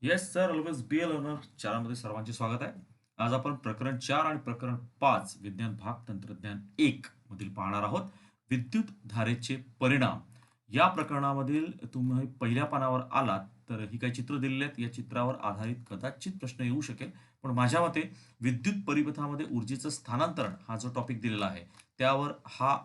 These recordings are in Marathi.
Yes sir, always be a learner चारामध्ये सर्वांचे स्वागत आहे. आज आपण प्रकरण 4 आणि प्रकरण 5 विज्ञान भाग तंत्रज्ञान 1 मधील पाहणार आहोत. विद्युत धारेचे परिणाम. या प्रकरणामधील तुम्ही पहिल्या पानावर आलात तर ही काही चित्र दिलेली आहेत. या चित्रावर आधारित कदाचित प्रश्न येऊ शकेल. पण माझ्या मते विद्युत परिपथामध्ये ऊर्जेचं स्थानांतरण हा जो टॉपिक दिलेला आहे, त्यावर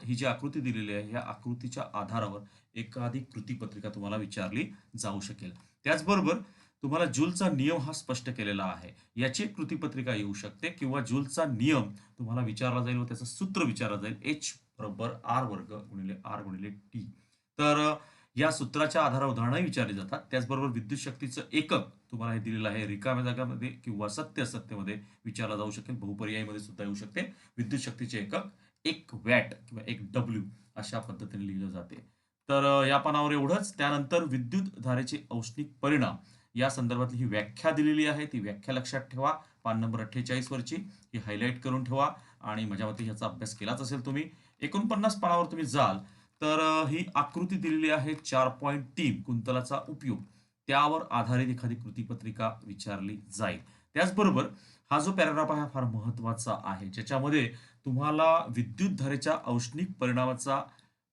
ही जी आकृती दिलेली आहे, या आकृतीच्या आधारावर एखादी कृतीपत्रिका तुम्हाला विचारली जाऊ शकेल. त्याचबरोबर तुम्हाला जूलचा नियम हा स्पष्ट केलेला आहे. याची एक कृतीपत्रिका येऊ शकते किंवा जूलचा नियम तुम्हाला विचारला जाईल व त्याचं सूत्र विचारलं जाईल. एच बरोबर आर वर्ग गुणिले आर गुणिले टी. तर या सूत्राच्या आधारावर उदाहरणंही विचारली जातात. त्याचबरोबर विद्युत शक्तीचं एकक तुम्हाला हे दिलेलं आहे. रिकाम्या जागामध्ये किंवा सत्य असत्यमध्ये विचारला जाऊ शकेल. बहुपर्यायीमध्ये सुद्धा येऊ शकते. विद्युत शक्तीचे एकक 1 वॅट किंवा 1 डब्ल्यू अशा पद्धतीने लिहिलं जाते. तर या पानावर एवढंच. त्यानंतर विद्युत धारेचे औष्णिक परिणाम या संदर्भातली ही व्याख्या दिलेली आहे. ती व्याख्या लक्षात ठेवा. पान नंबर 48 वरची ही हायलाइट करून ठेवा आणि माझ्या मते ह्याचा अभ्यास केलाच असेल तुम्ही. 49 पानावर तुम्ही जाल तर ही आकृती दिलेली आहे 4.3 कुंतलाचा उपयोग. त्यावर आधारित एखादी कृतीपत्रिका विचारली जाईल. त्याचबरोबर हा जो पॅराग्राफ आहे हा फार महत्वाचा आहे, ज्याच्यामध्ये तुम्हाला विद्युत धारेच्या औष्णिक परिणामाचा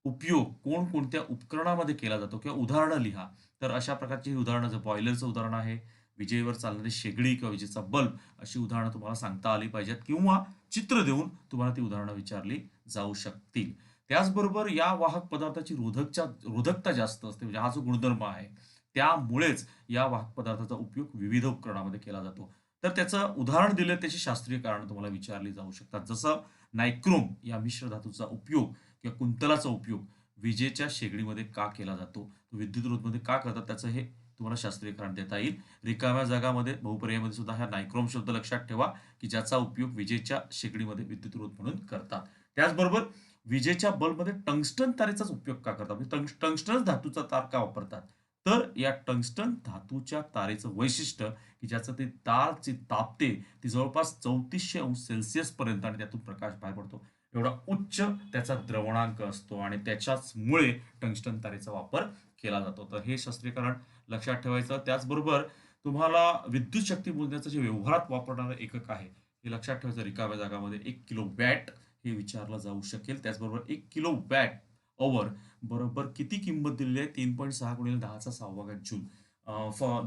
उपयोग कोणकोणत्या उपकरणामध्ये केला जातो किंवा उदाहरणं लिहा. तर अशा प्रकारची ही उदाहरणं जर बॉयलरचं उदाहरण आहे, विजेवर चालणारी शेगडी किंवा विजेचा बल्ब अशी उदाहरणं तुम्हाला सांगता आली पाहिजेत किंवा चित्र देऊन तुम्हाला ती उदाहरणं विचारली जाऊ शकतील. त्याचबरोबर या वाहक पदार्थाची रोधकता जास्त असते म्हणजे हा जो गुणधर्म आहे, त्यामुळेच या वाहक पदार्थाचा उपयोग विविध उपकरणामध्ये केला जातो. तर त्याचं उदाहरण दिलं त्याची शास्त्रीय कारणं तुम्हाला विचारली जाऊ शकतात. जसं नायक्रोम या मिश्र धातूचा उपयोग किंवा कुंतलाचा उपयोग विजेच्या शेगडीमध्ये का केला जातो? विद्युत रोधमध्ये का करतात? त्याचं हे तुम्हाला शास्त्रीय कारण देता येईल. रिकाम्या जागामध्ये बहुपर्यायामध्ये सुद्धा हा नायक्रोम शब्द लक्षात ठेवा, की ज्याचा उपयोग विजेच्या शेगडीमध्ये विद्युत रोध म्हणून करतात. त्याचबरोबर विजेच्या बल्बमध्ये टंगस्टन तारेचाच उपयोग का करतात? म्हणजे टंगस्टन धातूचा तार का वापरतात? तर या टंगस्टन धातूच्या तारेचं वैशिष्ट्य, की ज्याचं ते तार जी तापते, ती जवळपास 3400 अंश सेल्सिअस पर्यंत आणि त्यातून प्रकाश बाहेर पडतो. एवढा उच्च त्याचा द्रवणांक असतो आणि त्याच्याचमुळे टंगस्टन तारेचा वापर केला जातो. तर हे शास्त्रीयकरण लक्षात ठेवायचं. त्याचबरोबर तुम्हाला विद्युत शक्ती मोजण्याचं जे व्यवहारात वापरणारं एकक आहे, हे लक्षात ठेवायचं. रिकाम्या जागामध्ये 1 किलो वॅट हे विचारलं जाऊ शकेल. त्याचबरोबर 1 किलो वॅट अवर बरोबर किती किंमत दिलेली आहे? 3.6 गुणिले 10⁻⁶ जूल.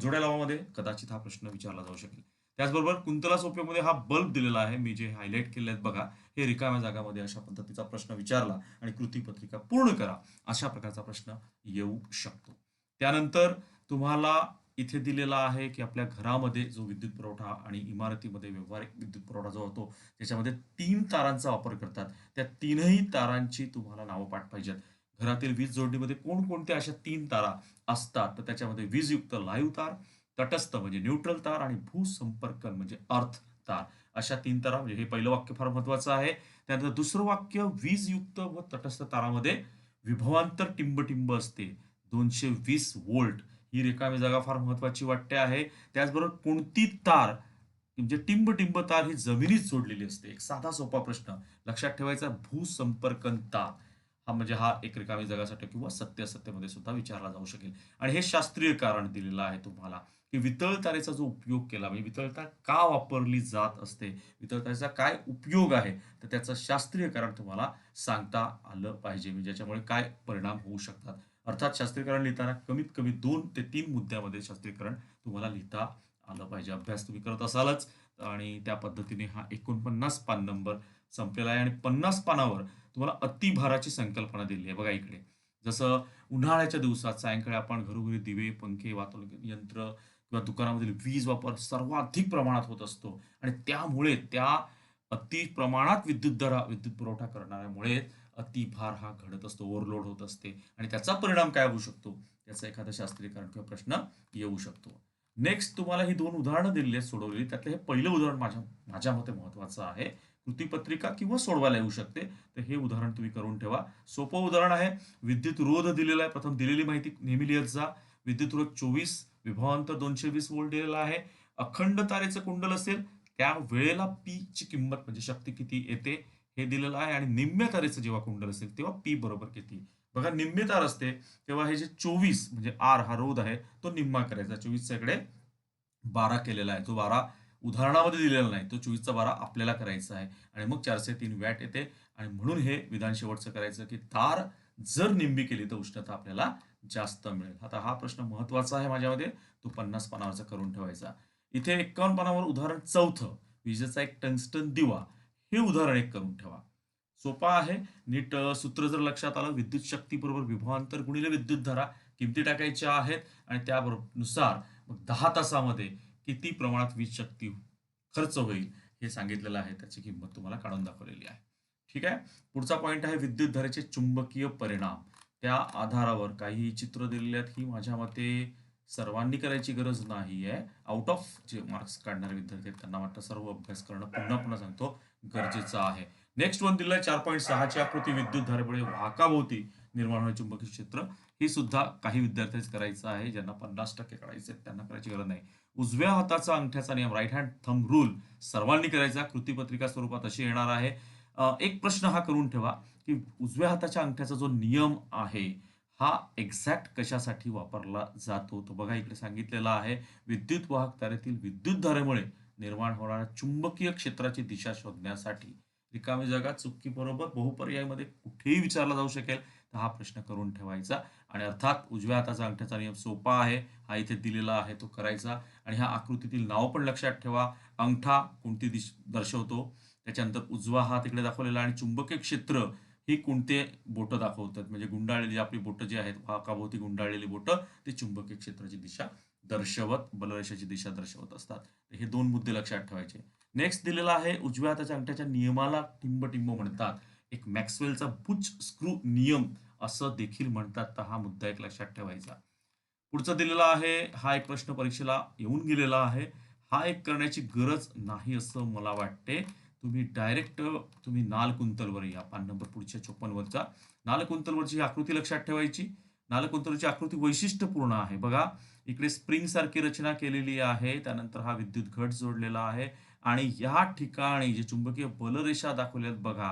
जोड्या लावामध्ये कदाचित हा प्रश्न विचारला जाऊ शकेल. त्याचबरोबर कुंतलाच्या उपयोगामध्ये हा बल्ब दिलेला आहे. मी जे हायलाइट केले आहेत बघा, हे रिकाम्या जागामध्ये अशा पद्धतीचा प्रश्न विचारला आणि कृतीपत्रिका पूर्ण करा, अशा प्रकारचा प्रश्न येऊ शकतो. त्यानंतर तुम्हाला इथे दिलेला आहे, की आपल्या घरामध्ये जो विद्युत पुरवठा आणि इमारतीमध्ये व्यावहारिक विद्युत पुरवठा जो होतो, त्याच्यामध्ये 3 तारांचा वापर करतात. त्या तीनही तारांची तुम्हाला नावं पाठ पाहिजेत. घरातील वीज जोडणीमध्ये कोणकोणत्या अशा 3 तारा असतात? तर त्याच्यामध्ये वीजयुक्त लाईव्ह तार, तटस्थ म्हणजे न्यूट्रल तार आणि भूसंपर्क म्हणजे अर्थ तार. अशा 3 तारा म्हणजे हे पहिलं वाक्य फार महत्वाचं आहे. त्यानंतर दुसरं वाक्य वीजयुक्त व तटस्थ तारामध्ये विभवांतर टिंब-टिंब असते. 220 व्होल्ट ही रिकामी जागा फार महत्वाची वाटते आहे. त्याचबरोबर कोणती तार म्हणजे टिंब-टिंब तार ही जमिनीत जोडलेली असते. एक साधा सोपा प्रश्न लक्षात ठेवायचा भूसंपर्कन तार. हा एक रिकामी जागासाठी किंवा सत्य-असत्यमध्ये सुद्धा विचारला जाऊ शकेल. आणि हे शास्त्रीय कारण दिलेलं आहे तुम्हाला, की वितळ तारेचा जो उपयोग केला म्हणजे वितळ तार का वापरली जात असते? वितळ तारेचा काय उपयोग आहे? तर त्याचं शास्त्रीय कारण तुम्हाला सांगता आलं पाहिजे. म्हणजे ज्याच्यामुळे काय परिणाम होऊ शकतात. अर्थात शास्त्रीयकरण लिहिताना कमीत कमी 2 ते 3 मुद्द्यामध्ये शास्त्रीयकरण तुम्हाला लिहिता आलं पाहिजे. अभ्यास तुम्ही करत असालच आणि त्या पद्धतीने हा 49 पान नंबर संपलेला आहे आणि 50 पानावर तुम्हाला अतिभाराची संकल्पना दिली आहे. बघा इकडे. जसं उन्हाळ्याच्या दिवसात सायंकाळी आपण घरोघरी दिवे, पंखे, वातानुकूलन यंत्र किंवा दुकानामधील वीज वापर सर्वाधिक प्रमाणात होत असतो आणि त्यामुळे त्या अति प्रमाणात विद्युत पुरवठा करणाऱ्यामुळे अतिभार हा घडत असतो, ओव्हरलोड होत असते आणि त्याचा परिणाम काय होऊ शकतो? त्याचा एखादा शास्त्रीयकरण किंवा प्रश्न येऊ शकतो. नेक्स्ट तुम्हाला ही 2 उदाहरणं दिलेली आहेत सोडवलेली. त्यातलं हे पहिलं उदाहरण माझ्या माझ्या मते महत्वाचं आहे. कृतीपत्रिका किंवा सोडवायला येऊ शकते. तर हे उदाहरण तुम्ही करून ठेवा. सोपं उदाहरण आहे. विद्युत रोध दिलेला आहे. प्रथम दिलेली माहिती नेहमी लिहत जा. विद्युत रोध 24, विभवांतर 220 व्होल्ट दिलेला आहे. अखंड तारेचं कुंडल असेल, त्या वेळेला पी ची किंमत म्हणजे शक्ती किती येते हे दिलेलं आहे आणि निम्म्या तारेचं जेव्हा कुंडल असेल, तेव्हा पी बरोबर किती? बघा निम्मी तार असते, तेव्हा हे जे 24 म्हणजे आर हा रोध आहे, तो निम्मा करायचा. 24 च्या इकडे 12 केलेला आहे. तो 12 उदाहरणामध्ये दिलेला नाही. तो 24चा 12 आपल्याला करायचा आहे आणि मग 403 वॅट येते आणि म्हणून हे विधान शेवटचं करायचं, की तार जर निंबी केली तर उष्णता आपल्याला जास्त मिळेल. आता हा प्रश्न महत्त्वाचा आहे माझ्यामध्ये. तो 50 पानावरचा करून ठेवायचा. इथे 51 पानावर उदाहरण चौथं, विजेचा एक टंगस्टन दिवा. हे उदाहरण एक करून ठेवा. सोपा आहे. नीट सूत्र जर लक्षात आलं, विद्युत शक्ती बरोबर विभवांतर गुणिले विद्युतधारा किमती टाकायच्या आहेत आणि त्यानुसार मग 10 तासामध्ये किती प्रमाणात वीज शक्ती खर्च होईल हे सांगितलेलं आहे. त्याची किंमत तुम्हाला काढून दाखवलेली आहे. ठीक आहे. पुढचा पॉइंट आहे विद्युतधारेचे चुंबकीय परिणाम. त्या आधारावर काही चित्र दिलेली आहेत. ही माझ्या मते सर्वांनी करायची गरज नाहीये. आउट ऑफ जे मार्क्स काढणारे विद्यार्थी आहेत त्यांना वाटतं सर्व अभ्यास करणं पुन्हा पुन्हा सांगतो गरजेचं आहे. नेक्स्ट वन दिलंय 4.6 ची आकृती विद्युतधारेमुळे वाहकाभोवती निर्माण होणारे चुंबकीय क्षेत्र. ही सुद्धा काही विद्यार्थ्यांनीच करायचं आहे. ज्यांना 50% काढायचे आहेत त्यांना करायची गरज नाही. उजव्या हाताचा अंगठ्याचा नियम, राईट हँड थंब रूल सर्वांनी करायचा. कृतीपत्रिका स्वरूपात अशी येणार आहे. एक प्रश्न हा करून ठेवा, की उजव्या हाताच्या अंगठ्याचा जो नियम आहे हा एक्झॅक्ट कशासाठी वापरला जातो? तो बघा इकडे सांगितलेला आहे. विद्युत वाहक तारेतील विद्युतधारेमुळे निर्माण होणाऱ्या चुंबकीय क्षेत्राची दिशा शोधण्यासाठी. रिकामी जागा चुकी बरोबर बहुपर्यायमध्ये कुठेही विचारला जाऊ शकेल. तर हा प्रश्न करून ठेवायचा आणि अर्थात उजव्या हाताचा अंगठ्याचा नियम सोपा आहे. हा इथे दिलेला आहे तो करायचा आणि ह्या आकृतीतील नाव पण लक्षात ठेवा. अंगठा कोणती दर्शवतो, त्याच्यानंतर उजवा हात इकडे दाखवलेला आणि चुंबकीय क्षेत्र ही कोणते बोटं दाखवतात, म्हणजे गुंडाळलेली आपली बोटं जी आहेत, वाहकाभोवती गुंडाळलेली बोटं, ते चुंबकीय क्षेत्राची दिशा दर्शवत, बलरेषेची दिशा दर्शवत असतात. हे दोन मुद्दे लक्षात ठेवायचे. नेक्स्ट दिलेला आहे उजव्या हाताच्या अंगठ्याच्या नियमाला टिंब म्हणतात. एक मॅक्सवेलचा बुच स्क्रू नियम असं देखील म्हणतात. तर हा मुद्दा एक लक्षात ठेवायचा. पुढचा दिलेला आहे. हा एक प्रश्न परीक्षेला येऊन गेलेला आहे. हा एक करण्याची गरज नाही असं मला वाटते. तुम्ही डायरेक्ट तुम्ही नालकुंतलवर या. पान नंबर पुढच्या 54 वरचा नालकुंतलवरची ही आकृती लक्षात ठेवायची. नालकुंतलवरची आकृती वैशिष्ट्यपूर्ण आहे. बघा इकडे स्प्रिंग सारखी रचना केलेली आहे. त्यानंतर हा विद्युत घट जोडलेला आहे आणि या ठिकाणी जे चुंबकीय बलरेषा दाखवल्यात बघा,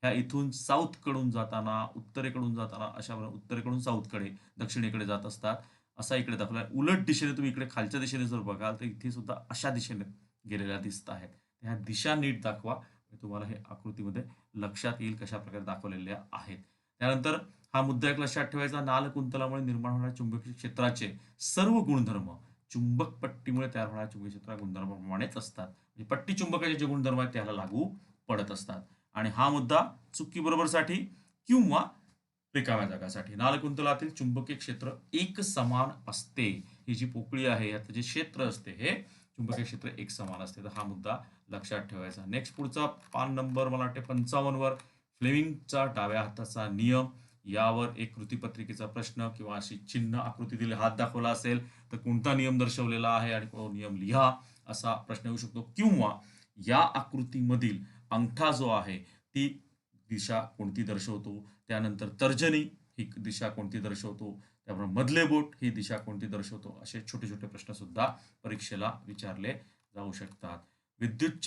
ह्या इथून साऊथ कडून जाताना, उत्तरेकडून जाताना, अशा उत्तरेकडून साऊथकडे, दक्षिणेकडे जात असतात. असा इकडे दाखवला. उलट दिशेने तुम्ही इकडे खालच्या दिशेने जर बघाल तर इथे सुद्धा अशा दिशेने गेलेल्या दिसत आहेत. ह्या दिशा नीट दाखवा. तुम्हाला हे आकृतीमध्ये लक्षात येईल कशा प्रकारे दाखवलेल्या आहेत. त्यानंतर हा मुद्दा एक लक्षात ठेवायचा. नालकुंतलामुळे निर्माण होणाऱ्या चुंबकीय क्षेत्राचे सर्व गुणधर्म चुंबक पट्टीमुळे तयार होणाऱ्या चुंबकीय क्षेत्र गुणधर्माप्रमाणेच असतात. म्हणजे पट्टी चुंबकाचे जे गुणधर्म आहेत त्याला लागू पडत असतात. आणि हा मुद्दा चुकी बरोबरसाठी किंवा रिकाम्या जागासाठी. नालकुंतलातील चुंबकीय क्षेत्र एक समान असते. ही जी पोकळी आहे याचं जे क्षेत्र असते हे चुंबकीय क्षेत्र एक समान असते. तर हा मुद्दा लक्षात ठेवायचा. नेक्स्ट पुढचा पान नंबर मला वाटते 55 वर फ्लेमिंगचा डाव्या हाताचा नियम यावर एक कृतीपत्रिकेचा प्रश्न किंवा अशी चिन्ह आकृती दिली, हात दाखवला असेल तर कोणता नियम दर्शवलेला आहे आणि तो नियम लिहा असा प्रश्न येऊ शकतो. किंवा या आकृतीमधील अंगठा जो आहे ती दिशा कोणती दर्शवतो, त्यानंतर तर्जनी ही दिशा कोणती दर्शवतो, त्यामुळे मधले बोट ही दिशा कोणती दर्शवतो, असे छोटे छोटे प्रश्न सुद्धा परीक्षेला विचारले जाऊ शकतात. विद्युत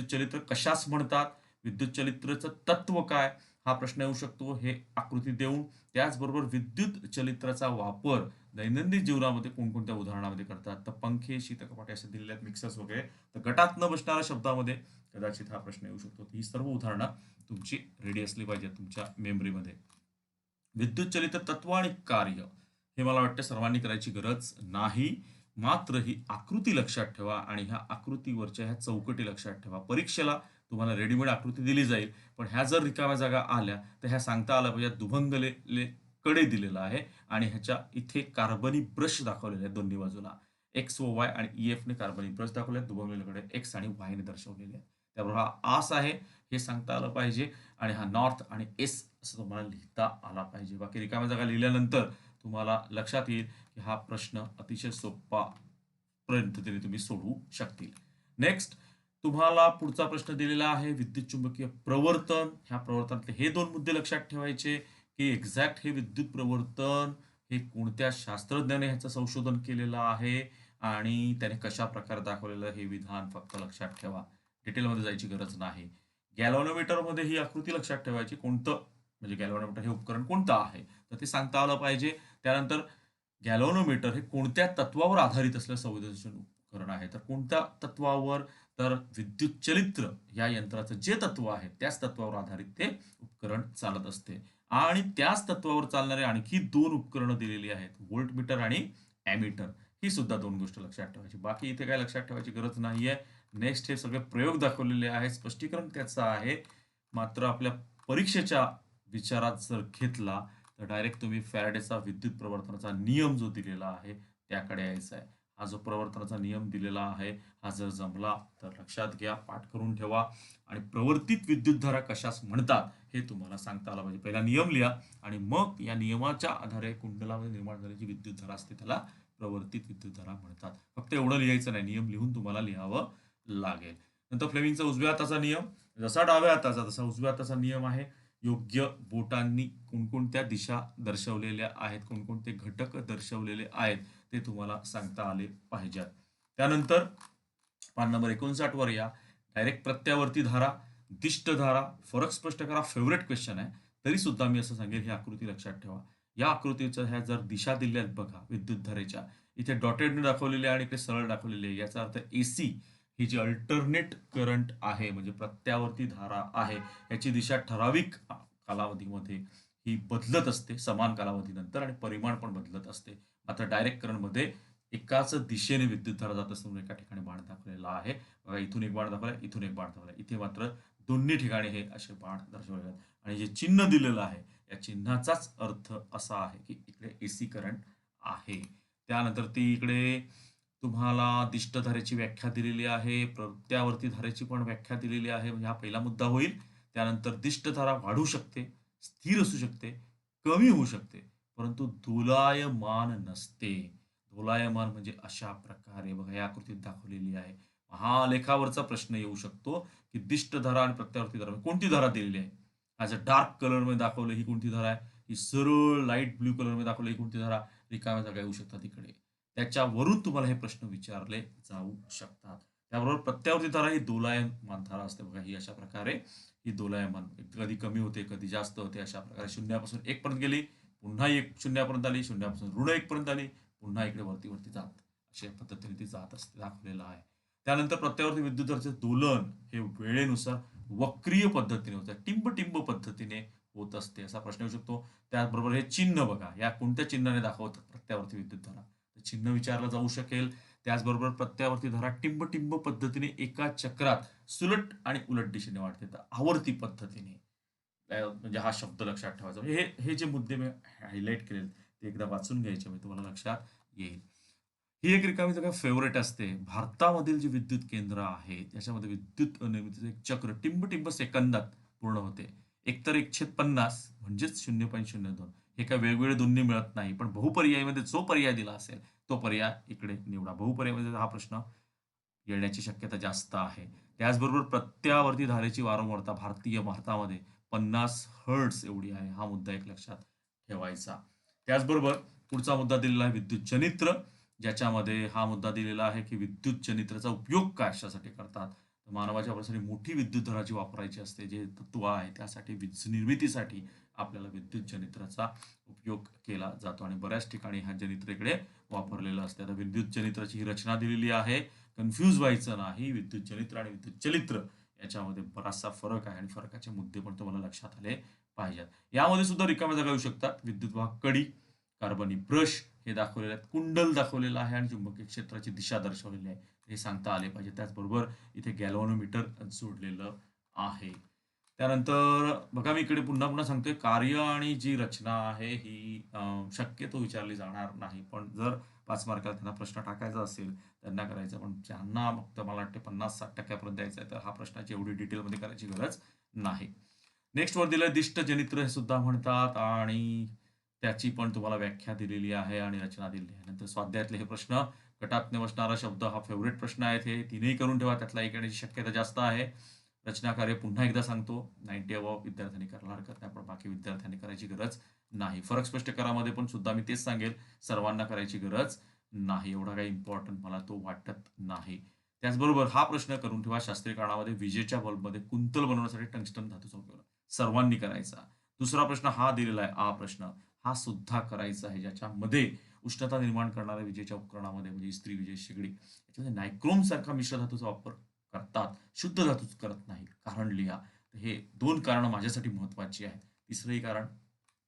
चलित्र कशास म्हणतात, विद्युत चलित्रचं तत्व काय, हा प्रश्न येऊ शकतो हे आकृती देऊन. त्याचबरोबर विद्युत चलित्राचा वापर दैनंदिन जीवनामध्ये कोणकोणत्या उदाहरणामध्ये करतात, तर पंखे, शीतकपाटे असे दिलेले आहेत, मिक्सर्स वगैरे. तर गटात न बसणाऱ्या शब्दामध्ये कदाचित हा प्रश्न येऊ शकतो. ही सर्व उदाहरणं तुमची रेडी असली पाहिजे तुमच्या मेमरीमध्ये. विद्युत चलित तत्व आणि कार्य हे मला वाटतं सर्वांनी करायची गरज नाही. मात्र ही आकृती लक्षात ठेवा आणि ह्या आकृतीवरच्या ह्या चौकटी लक्षात ठेवा. परीक्षेला तुम्हाला रेडीमेड आकृती दिली जाईल, पण ह्या जर रिकाम्या जागा आल्या तर ह्या सांगता आल्या पाहिजे. दुभंगलेले कडे दिलेला आहे आणि ह्याच्या इथे कार्बनी ब्रश दाखवलेले आहेत दोन्ही बाजूला. एक्स व वाय आणि EF ने कार्बनी ब्रश दाखवले आहेत. दुभंगलेकडे एक्स आणि वाय ने दर्शवलेले आहे. त्याबरोबर हा आस आहे हे सांगता आलं पाहिजे आणि हा नॉर्थ आणि एस असं तुम्हाला लिहिता आला पाहिजे. बाकी रिकाम्या जागा लिहिल्यानंतर तुम्हाला लक्षात येईल की हा प्रश्न अतिशय सोपा पद्धतीने तुम्ही सोडवू शकतील. नेक्स्ट तुम्हाला पुढचा प्रश्न दिलेला आहे विद्युत चुंबकीय प्रवर्तन. ह्या प्रवर्तनातले हे दोन मुद्दे लक्षात ठेवायचे की एक्झॅक्ट हे विद्युत प्रवर्तन हे कोणत्या शास्त्रज्ञाने ह्याचं संशोधन केलेलं आहे आणि त्याने कशा प्रकारे दाखवलेलं हे विधान फक्त लक्षात ठेवा. डिटेलमध्ये जायची गरज नाही. गॅल्व्हॅनोमीटर मध्ये ही आकृती लक्षात ठेवायची. कोणतं म्हणजे गॅल्व्हॅनोमीटर हे उपकरण कोणतं आहे तर ते सांगता आलं पाहिजे. त्यानंतर गॅल्व्हॅनोमीटर हे कोणत्या तत्वावर आधारित असलेलं संवेदनशील उपकरण उपकरण आहे. तर कोणत्या तत्वावर? तर विद्युत चलित्र या यंत्राचं जे तत्व आहे त्याच तत्वावर आधारित ते उपकरण चालत असते. आणि त्याच तत्वावर चालणारे आणखी 2 उपकरणं दिलेली आहेत. व्होल्टमीटर आणि एमीटर. ही सुद्धा 2 गोष्ट लक्षात ठेवायची. बाकी इथे काही लक्षात ठेवायची गरज नाहीये. नेक्स्ट हे सगळे प्रयोग दाखवलेले आहेत. स्पष्टीकरण त्याचं आहे. मात्र आपल्या परीक्षेच्या विचारात जर घेतला तर डायरेक्ट तुम्ही फॅराडेचा विद्युत प्रवर्तनाचा नियम जो दिलेला आहे त्याकडे यायचा आहे. हा जो प्रवर्तनाचा नियम दिलेला आहे हा जर जमला तर लक्षात घ्या, पाठ करून ठेवा. आणि प्रवर्तित विद्युतधारा कशास म्हणतात हे तुम्हाला सांगता आलं पाहिजे. पहिला नियम लिहा आणि मग या नियमाच्या आधारे कुंडलामध्ये निर्माण झालेली विद्युतधारा असते त्याला प्रवर्तित विद्युतधारा म्हणतात. फक्त एवढं लिहायचं नाही, नियम लिहून तुम्हाला लिहावं लागेल. नंतर फ्लेमिंगचा उजव्या हाताचा नियम, जसा डाव्या हाताचा तसा उजव्या हाताचा नियम आहे. योग्य बोटांनी कोणकोणत्या दिशा दर्शवलेल्या आहेत, कोणकोणते घटक दर्शवलेले आहेत ते तुम्हाला सांगता आले पाहिजेत. त्यानंतर पान नंबर 59 वर या. डायरेक्ट प्रत्यावर्ती धारा, दिष्ट धारा, फरक स्पष्ट करा. फेवरेट क्वेश्चन आहे. तरी सुद्धा मी असं सांगेल ही आकृती लक्षात ठेवा. या आकृतीच्या ह्या जर दिशा दिल्या आहेत बघा विद्युत धारेच्या, इथे डॉटेडने दाखवलेले आहे आणि इकडे सरळ दाखवलेले आहे. याचा अर्थ एसी ही जी अल्टरनेट करंट आहे म्हणजे प्रत्यावर्ती धारा आहे याची दिशा ठराविक कालावधीमध्ये ही बदलत असते समान कालावधीनंतर आणि परिमाण पण बदलत असते. मात्र डायरेक्ट करंट मध्ये एकाच दिशेने विद्युतधारा जात असताना एका ठिकाणी बाण दाखवलेला आहे बघा. इथून एक बाण दाखवलाय, इथून एक बाण दाखवलाय. इथे मात्र दोन्ही ठिकाणी हे असे बाण दर्शवले आहेत. आणि जे चिन्ह दिलेलं आहे या चिन्हाचाच अर्थ असा आहे की इकडे एसी करंट आहे. त्यानंतर ती इकडे तुम्हाला दिष्ट धारेची व्याख्या दिलेली आहे, प्रत्यावर्ती धारेची पण व्याख्या दिलेली आहे. म्हणजे हा पहिला मुद्दा होईल. त्यानंतर दिष्ट धारा वाढू शकते, स्थिर असू शकते, कमी होऊ शकते, परंतु दोलायमान नसते. दोलायमान म्हणजे अशा प्रकारे बघा या आकृतीत दाखवलेली आहे. हा लेखावरचा प्रश्न येऊ शकतो की दिष्ट धारा आणि प्रत्यावर्ती धारा कोणती धारा दिलेली आहे. हा जर डार्क कलर मध्ये दाखवलं ही कोणती धारा आहे, ही सरळ लाईट ब्ल्यू कलर मध्ये दाखवलं ही कोणती धारा. रिकाम्या जागा येऊ शकतात इकडे. त्याच्यावरून तुम्हाला हे प्रश्न विचारले जाऊ शकतात. त्याबरोबर प्रत्यावर्ती धारा ही दोलायमान धारा असते बघा. ही अशा प्रकारे ही दोलायमान कधी कमी होते कधी जास्त होते. अशा प्रकारे शून्यापासून 1 पर्यंत गेली, पुन्हा 1 शून्यापर्यंत आली, शून्यापासून ऋण 1 पर्यंत आली, पुन्हा इकडे वरती वरती जात अशा पद्धतीने ती जात असते दाखवलेलं आहे. त्यानंतर प्रत्यावर्ती विद्युतधारेचे दोलन हे वेळेनुसार वक्रीय पद्धतीने होतं, टिंब टिंब पद्धतीने होत असते. असा प्रश्न येऊ शकतो. त्याचबरोबर हे चिन्ह बघा, या कोणत्या चिन्हाने दाखवतात प्रत्यावर्ती विद्युतधारा, चिन्ह विचारलं जाऊ शकेल. त्याचबरोबर प्रत्यावर्ती धारा टिंब टिंब पद्धतीने एका चक्रात सुलट आणि उलट दिशेने वाढते, तर आवर्ती पद्धतीने. म्हणजे हा शब्द लक्षात ठेवायचा. म्हणजे हे जे मुद्दे मी हायलाइट केले ते एकदा वाचून घ्यायचे म्हणजे तुम्हाला लक्षात येईल. ही एक रिकामी जागा फेवरेट असते. भारतामधील जी विद्युत केंद्र आहे त्याच्यामध्ये विद्युत निर्मितीचं एक चक्र टिंब टिंब सेकंदात पूर्ण होते. एकतर 1/50 म्हणजेच 0.02. हे काय वेगवेगळे दोन्ही मिळत नाही, पण बहुपर्यायीमध्ये जो पर्याय दिला असेल तो पर्याय इकडे निवडा. बहुपर्यायीमध्ये हा प्रश्न येण्याची शक्यता जास्त आहे. त्याचबरोबर प्रत्यावर्ती धारेची वारंवारता भारतामध्ये 50 हर्ट्झ एवढी आहे. हा मुद्दा एक लक्षात ठेवायचा. त्याचबरोबर पुढचा मुद्दा दिलेला आहे विद्युत जनित्र, ज्याच्यामध्ये हा मुद्दा दिलेला आहे की विद्युत जनित्राचा उपयोग कशासाठी करतात. मानवाच्या वापरासाठी मोठी विद्युतधारा जी वापरायची असते, जे तत्व आहे त्यासाठी वीज निर्मितीसाठी आपल्याला विद्युत जनित्राचा उपयोग केला जातो आणि बऱ्याच ठिकाणी हा जनित्र इकडे वापरलेलं असते. आता विद्युत जनित्राची ही रचना दिलेली आहे. कन्फ्यूज व्हायचं नाही. विद्युत जनित्र आणि विद्युत चलित्र याच्यामध्ये बराचसा फरक आहे आणि फरकाचे मुद्दे पण तुम्हाला लक्षात आले पाहिजेत. यामध्ये सुद्धा रिकाम्या जागा येऊ शकतात. विद्युत वाहक कडी, कार्बनी ब्रश हे दाखवलेले आहेत, कुंडल दाखवलेलं आहे आणि चुंबकीय क्षेत्राची दिशा दर्शवलेली आहे हे सांगता आले पाहिजे. त्याचबरोबर इथे गॅल्व्हॅनोमीटर जोडलेलं आहे. त्यानंतर बघा मी इकडे पुन्हा पुन्हा सांगतोय, कार्य आणि जी रचना आहे ही शक्यतो विचारली जाणार नाही. पण जर 5 मार्काला त्यांना प्रश्न टाकायचा असेल त्यांना करायचं, पण ज्यांना फक्त मला वाटते 50-60% द्यायचा आहे तर हा प्रश्नाची एवढी डिटेलमध्ये करायची गरज नाही. नेक्स्ट वर दिलंय दिष्ट जनित्र हे सुद्धा म्हणतात आणि त्याची पण तुम्हाला व्याख्या दिलेली आहे आणि रचना दिलेली आहे. नंतर स्वाध्यायातले हे प्रश्न गटात बसणारा शब्द हा फेवरेट प्रश्न आहेत. हे तीनही करून ठेवा, त्यातला एक येण्याची शक्यता जास्त आहे. रचना कार्य पुन्हा एकदा सांगतो, 90 अबव विद्यार्थ्यांनी करायला हरकत नाही, पण बाकी विद्यार्थ्यांनी करायची गरज नाही. फरक स्पष्टीकरणामध्ये पण सुद्धा मी तेच सांगेल, सर्वांना करायची गरज नाही. एवढा काही इम्पॉर्टंट मला तो वाटत नाही. त्याचबरोबर हा प्रश्न करून ठेवा, शास्त्रीय कारणामध्ये विजेच्या बल्बमध्ये कुंतल बनवण्यासाठी टंगस्टन धातूचा उपयोग सर्वांनी करायचा. दुसरा प्रश्न हा दिलेला आहे, प्रश्न हा सुद्धा करायचा आहे, ज्याच्यामध्ये उष्णता निर्माण करणाऱ्या विजेच्या उपकरणामध्ये म्हणजे इस्त्री, विजेची शेगडी याच्यामध्ये नायक्रोम सारखा मिश्र धातूचा वापर करतात. शुद्ध धातूच करत नाही. कारण लिहा. हे 2 कारणं माझ्यासाठी महत्त्वाची आहेत. तिसरंही कारण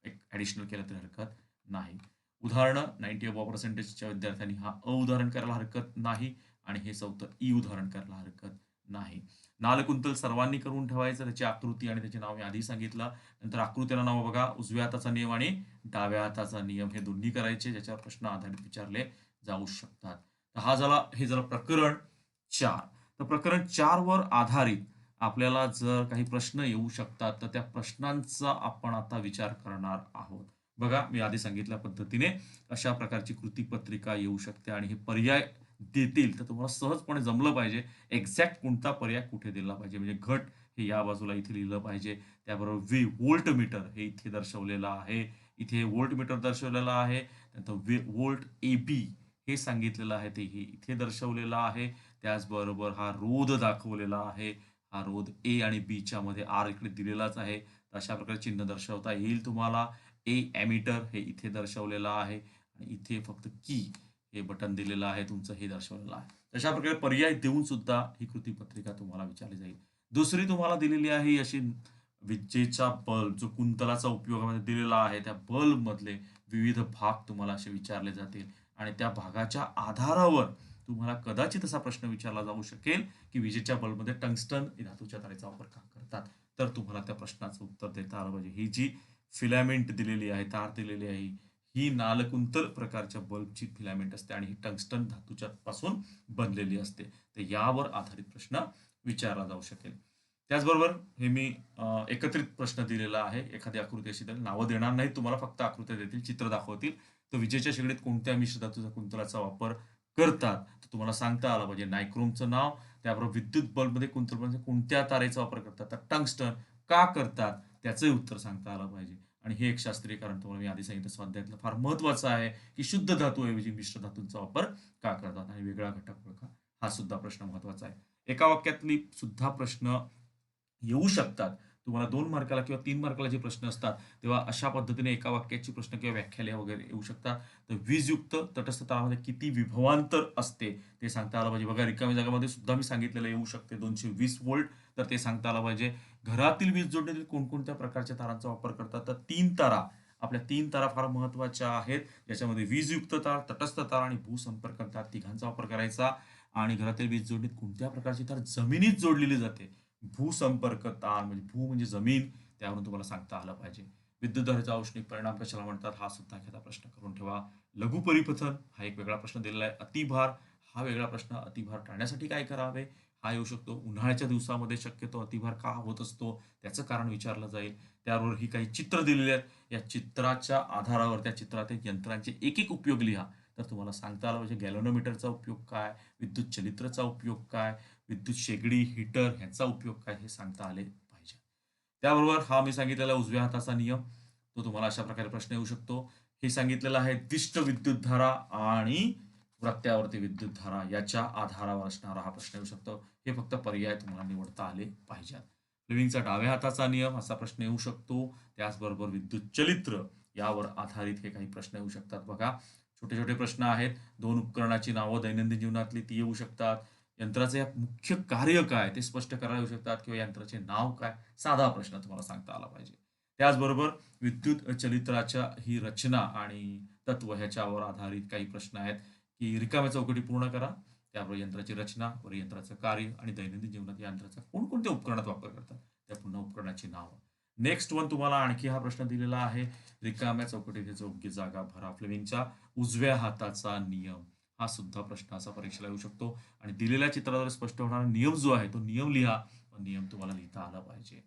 एक ॲडिशनल केलं तरी हरकत नाही. उदाहरणं 90 अबोव्ह पर्सेंटेजच्या विद्यार्थ्यांनी हा अ उदाहरण करायला हरकत नाही आणि हे चौथं ई उदाहरण करायला हरकत नाही. नालकुंतल सर्वांनी करून ठेवायचं. त्याची आकृती आणि त्याचे नाव मी आधी सांगितलं. नंतर आकृतीला नाव बघा. उजव्या हाताचा नियम आणि डाव्या हाताचा नियम हे दोन्ही करायचे, ज्याच्यावर प्रश्न आधारित विचारले जाऊ शकतात. तर हे झालं प्रकरण 4. तर प्रकरण 4 वर आधारित आपल्याला जर काही प्रश्न येऊ शकतात, तर त्या प्रश्नांचा आपण आता विचार करणार आहोत. बघा, मी आधी सांगितल्या पद्धतीने अशा प्रकारची कृतीपत्रिका येऊ शकते आणि हे पर्याय देतील, तर तुम्हाला सहजपणे जमलं पाहिजे. एक्झॅक्ट कोणता पर्याय कुठे दिला पाहिजे. म्हणजे घट हे या बाजूला इथे लिहिलं पाहिजे. त्याबरोबर व्होल्टमीटर हे इथे दर्शवलेलं आहे. इथे व्होल्टमीटर दर्शवलेलं आहे. नंतर व्होल्ट AB हे सांगितलेलं आहे ते हे इथे दर्शवलेलं आहे. त्याचबरोबर हा रोध दाखवलेला आहे. हा रोध A आणि B च्या मध्ये R इकडे दिलेलाच आहे. तर अशा प्रकारे चिन्ह दर्शवता येईल तुम्हाला. एमीटर हे इथे दर्शवलेलं आहे आणि इथे फक्त की हे बटन दिलेलं आहे तुमचं हे दर्शवलेलं आहे. अशा प्रकारे पर्याय देऊन सुद्धा ही कृतीपत्रिका तुम्हाला विचारली जाईल. दुसरी तुम्हाला दिलेली आहे ही अशी विजेचा बल्ब जो कुंतलाचा उपयोगामध्ये दिलेला आहे, त्या बल्बमधले विविध भाग तुम्हाला असे विचारले जातील आणि त्या भागाच्या आधारावर तुम्हाला कदाचित असा प्रश्न विचारला जाऊ शकेल, की विजेच्या बल्बमध्ये टंगस्टन धातूच्या तारेचा वापर का करतात? तर तुम्हाला त्या प्रश्नाचं उत्तर देता आलं पाहिजे. ही जी फिलामेंट दिलेली आहे, तार दिलेली आहे, ही नालकुंतल प्रकारच्या बल्बची फिलामेंट असते आणि ही टंगस्टन धातूच्या पासून बनलेली असते. तर यावर आधारित प्रश्न विचारला जाऊ शकेल. त्याचबरोबर हे मी एकत्रित प्रश्न दिलेला आहे. एखादी आकृती अशी त्याला नावं देणार नाहीत तुम्हाला, फक्त आकृत्या देतील, चित्र दाखवतील. तर विजेच्या शेगडीत कोणत्या मिश्र धातूचा कुंतलाचा वापर करतात? तर तुम्हाला सांगता आलं पाहिजे. नायक्रोमचं नाव, त्याबरोबर विद्युत बल्बमध्ये कुंतलमध्ये कोणत्या तारेचा वापर करतात? तर टंगस्टन का करतात? त्याचंही उत्तर सांगता आलं पाहिजे. आणि हे एक शास्त्रीय कारण तुम्हाला मी आधी सांगितलं स्वाध्यायातलं फार महत्वाचं आहे, की शुद्ध धातूऐवजी मिश्र धातूंचा वापर का करतात आणि वेगळा घटक ओळखा. हा सुद्धा प्रश्न महत्वाचा आहे. एका वाक्यातली सुद्धा प्रश्न येऊ शकतात. तुम्हाला 2 मार्काला किंवा 3 मार्काला जे प्रश्न असतात, तेव्हा अशा पद्धतीने एका वाक्याची प्रश्न किंवा व्याख्या वगैरे येऊ शकतात. तर वीजयुक्त तटस्थ तारामध्ये किती विभवांतर असते ते सांगता आलं पाहिजे. बघा, रिकाम्या जागामध्ये सुद्धा मी सांगितलेलं येऊ शकते 220 व्होल्ट, तर ते सांगता आलं पाहिजे. घरातील वीज जोडणीतील कोणकोणत्या प्रकारच्या तारांचा वापर करतात? तर 3 तारा. आपल्या 3 तारा फार महत्त्वाच्या आहेत. ज्याच्यामध्ये वीजयुक्त तार, तटस्थ तार आणि भूसंपर्क तार तिघांचा वापर करायचा. आणि घरातील वीज जोडणीत कोणत्या प्रकारची तार जमिनीत जोडलेली जाते? भूसंपर्क तार म्हणजे भू म्हणजे जमीन, त्यावरून तुम्हाला सांगता आलं पाहिजे. विद्युतधारेचा औष्णिक परिणाम कशाला म्हणतात? हा सुद्धा एखादा प्रश्न करून ठेवा. लघु परिपथन हा एक वेगळा प्रश्न दिलेला आहे. अतिभार हा वेगळा प्रश्न. अतिभार टाळण्यासाठी काय करावे? हा येऊ शकतो. उन्हाळ्याच्या दिवसामध्ये शक्यतो अतिभार का होत असतो? त्याचं कारण विचारलं जाईल. त्याबरोबर ही काही चित्र दिलेली आहेत. या चित्राच्या आधारावर त्या चित्रातील यंत्रांचे एक उपयोग लिहा. तर तुम्हाला सांगता आलं पाहिजे गॅल्व्हनोमीटरचा उपयोग काय? विद्युत चलित्रचा उपयोग काय? विद्युत शेगडी, हीटर ह्यांचा उपयोग काय? हे सांगता आले पाहिजे. त्याबरोबर हा मी सांगितलेला उजव्या हाताचा नियम, तो तुम्हाला अशा प्रकारे प्रश्न येऊ शकतो. हे सांगितलेलं आहे दिष्ट विद्युतधारा आणि प्रत्यावर्ती विद्युतधारा याच्या आधारावर असणारा हा प्रश्न येऊ शकतो. हे फक्त पर्याय तुम्हाला निवडता आले पाहिजेत. फ्लेमिंगचा डाव्या हाताचा नियम असा प्रश्न येऊ शकतो. त्याचबरोबर विद्युत चलित्र यावर आधारित हे काही प्रश्न येऊ शकतात. बघा, छोटे छोटे प्रश्न आहेत. 2 उपकरणाची नावं दैनंदिन जीवनातली ती येऊ शकतात. यंत्राचे मुख्य कार्य काय ते स्पष्ट करायला येऊ शकतात किंवा यंत्राचे नाव काय? साधा प्रश्न तुम्हाला सांगता आला पाहिजे. त्याचबरोबर विद्युत चलित्राच्या ही रचना आणि तत्व ह्याच्यावर आधारित काही प्रश्न आहेत, की रिकाम्या चौकटी पूर्ण करा. त्याबरोबर यंत्राची रचना, वर यंत्राचं कार्य आणि दैनंदिन जीवनात या यंत्राचा कोणकोणत्या उपकरणात वापर करतात? त्या पुन्हा उपकरणाची नावं. नेक्स्ट वन तुम्हाला आणखी हा प्रश्न दिलेला आहे. रिकाम्या चौकटीत योग्य जागा भरा. फ्लेमिंगचा उजव्या हाताचा नियम हा सुद्धा प्रश्न असा परीक्षेला येऊ शकतो आणि दिलेल्या चित्राद्वारे स्पष्ट होणारा नियम जो आहे तो नियम लिहा. नियम तुम्हाला लिहिता आला पाहिजे.